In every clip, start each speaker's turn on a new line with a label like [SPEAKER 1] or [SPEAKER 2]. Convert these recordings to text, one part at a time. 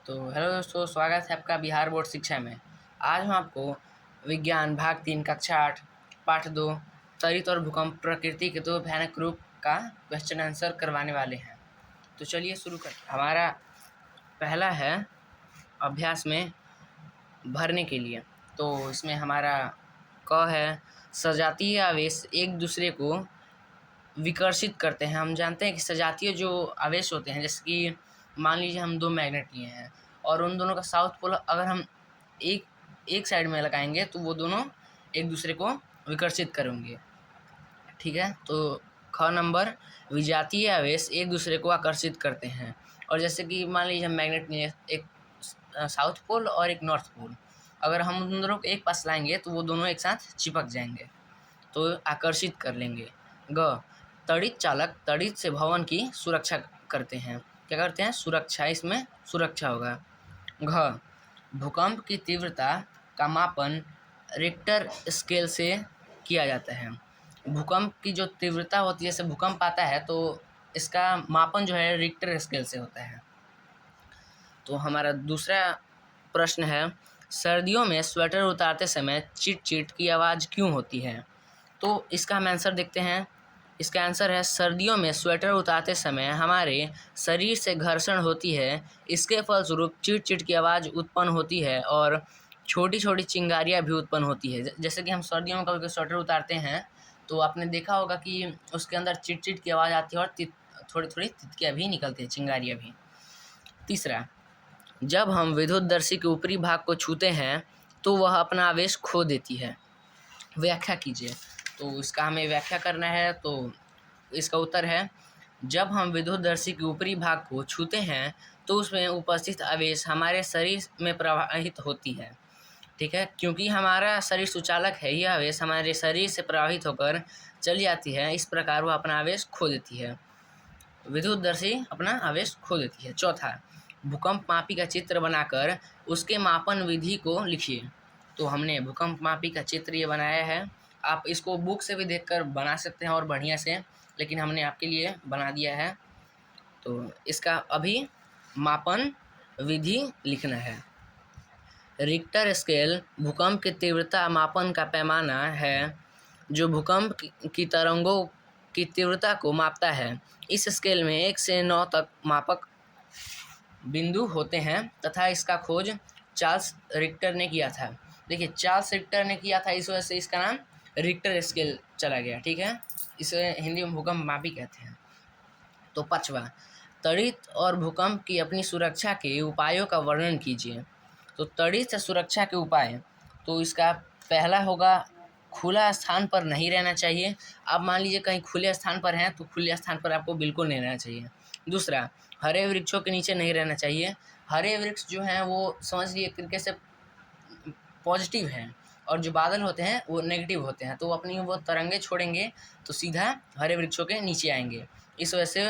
[SPEAKER 1] तो हेलो दोस्तों, स्वागत है आपका बिहार बोर्ड शिक्षा में। आज हम आपको विज्ञान भाग 3 कक्षा 8 पाठ 2 त्वरित और भूकंप प्रकृति के दो भयानक रूप का क्वेश्चन आंसर करवाने वाले हैं। तो चलिए शुरू करते हैं। हमारा पहला है अभ्यास में भरने के लिए। तो इसमें हमारा क है सजातीय आवेश एक दूसरे को विकर्षित करते हैं। हम जानते हैं कि सजातीय जो आवेश होते हैं, जैसे कि मान लीजिए हम दो मैग्नेट लिए हैं और उन दोनों का साउथ पोल अगर हम एक साइड में लगाएंगे तो वो दोनों एक दूसरे को विकर्षित करेंगे। ठीक है, तो ख नंबर विजातीय आवेश एक दूसरे को आकर्षित करते हैं। और जैसे कि मान लीजिए हम मैग्नेट लिए, एक साउथ पोल और एक नॉर्थ पोल, अगर हम उन दोनों को एक पास लाएंगे तो वो दोनों एक साथ चिपक जाएंगे, तो आकर्षित कर लेंगे। ग तड़ित चालक तड़ित से भवन की सुरक्षा करते हैं। क्या करते हैं? सुरक्षा, इसमें सुरक्षा होगा। घ भूकंप की तीव्रता का मापन रिक्टर स्केल से किया जाता है। भूकंप की जो तीव्रता होती है, जैसे भूकंप आता है तो इसका मापन जो है रिक्टर स्केल से होता है। तो हमारा दूसरा प्रश्न है, सर्दियों में स्वेटर उतारते समय चिट चिट की आवाज़ क्यों होती है? तो इसका हम आंसर देखते हैं। इसका आंसर है, सर्दियों में स्वेटर उतारते समय हमारे शरीर से घर्षण होती है, इसके फलस्वरूप चिट चिट की आवाज़ उत्पन्न होती है और छोटी छोटी चिंगारियाँ भी उत्पन्न होती है। जैसे कि हम सर्दियों में कभी स्वेटर उतारते हैं तो आपने देखा होगा कि उसके अंदर चिट चिट की आवाज़ आती है और थोड़ी थोड़ी तितकियाँ भी निकलती हैं, चिंगारियाँ भी। तीसरा, जब हम विद्युतदर्शी के ऊपरी भाग को छूते हैं तो वह अपना आवेश खो देती है। व्याख्या कीजिए। तो इसका हमें व्याख्या करना है। तो इसका उत्तर है, जब हम विद्युतदर्शी के ऊपरी भाग को छूते हैं तो उसमें उपस्थित आवेश हमारे शरीर में प्रवाहित होती है। ठीक है, क्योंकि हमारा शरीर सुचालक है, यह आवेश हमारे शरीर से प्रवाहित होकर चली जाती है, इस प्रकार वह अपना आवेश खो देती है। विद्युतदर्शी अपना आवेश खो देती है। चौथा, भूकंप मापी का चित्र बनाकर उसके मापन विधि को लिखिए। तो हमने भूकंप मापी का चित्र ये बनाया है। आप इसको बुक से भी देखकर बना सकते हैं और बढ़िया से, लेकिन हमने आपके लिए बना दिया है। तो इसका अभी मापन विधि लिखना है। रिक्टर स्केल भूकंप की तीव्रता मापन का पैमाना है जो भूकंप की तरंगों की तीव्रता को मापता है। इस स्केल में 1 से 9 तक मापक बिंदु होते हैं तथा इसका खोज चार्ल्स रिक्टर ने किया था। देखिए, चार्ल्स रिक्टर ने किया था, इस वजह से इसका नाम रिक्टर स्केल चला गया। ठीक है, इसे हिंदी में भूकंप मापी कहते हैं। तो पांचवा, त्वरित और भूकंप की अपनी सुरक्षा के उपायों का वर्णन कीजिए। तो त्वरित से सुरक्षा के उपाय, तो इसका पहला होगा, खुला स्थान पर नहीं रहना चाहिए। आप मान लीजिए कहीं खुले स्थान पर हैं तो खुले स्थान पर आपको बिल्कुल नहीं रहना चाहिए। दूसरा, हरे वृक्षों के नीचे नहीं रहना चाहिए। हरे वृक्ष जो हैं वो समझ लीजिए एक तरीके से पॉजिटिव हैं और जो बादल होते हैं वो नेगेटिव होते हैं, तो वो अपनी वो तरंगे छोड़ेंगे तो सीधा हरे वृक्षों के नीचे आएंगे। इस वजह से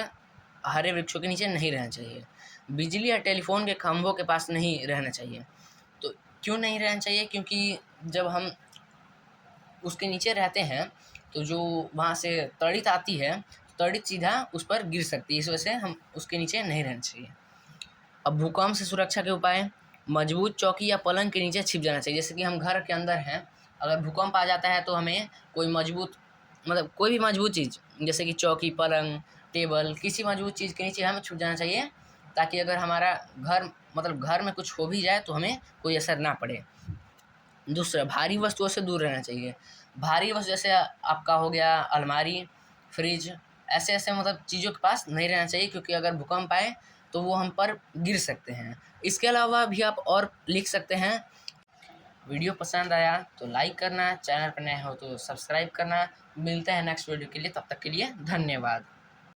[SPEAKER 1] हरे वृक्षों के नीचे नहीं रहना चाहिए। बिजली या टेलीफोन के खंभों के पास नहीं रहना चाहिए। तो क्यों नहीं रहना चाहिए? क्योंकि जब हम उसके नीचे रहते हैं तो जो वहाँ से तड़ित आती है, तड़ित सीधा उस पर गिर सकती है, इस वजह से हम उसके नीचे नहीं रहना चाहिए। अब भूकंप से सुरक्षा के उपाय, मजबूत चौकी या पलंग के नीचे छिप जाना चाहिए। जैसे कि हम घर के अंदर हैं, अगर भूकंप आ जाता है तो हमें कोई मजबूत, मतलब कोई भी मजबूत चीज़, जैसे कि चौकी, पलंग, टेबल, किसी मजबूत चीज़ के नीचे हमें छुप जाना चाहिए, ताकि अगर हमारा घर, मतलब घर में कुछ हो भी जाए तो हमें कोई असर ना पड़े। दूसरा, भारी वस्तुओं से दूर रहना चाहिए। भारी वस्तु जैसे आपका हो गया अलमारी, फ्रिज, ऐसे ऐसे मतलब चीज़ों के पास नहीं रहना चाहिए, क्योंकि अगर भूकंप आए तो वो हम पर गिर सकते हैं। इसके अलावा भी आप और लिख सकते हैं। वीडियो पसंद आया तो लाइक करना, चैनल पर नए हो तो सब्सक्राइब करना। मिलते हैं नेक्स्ट वीडियो के लिए, तब तक के लिए धन्यवाद।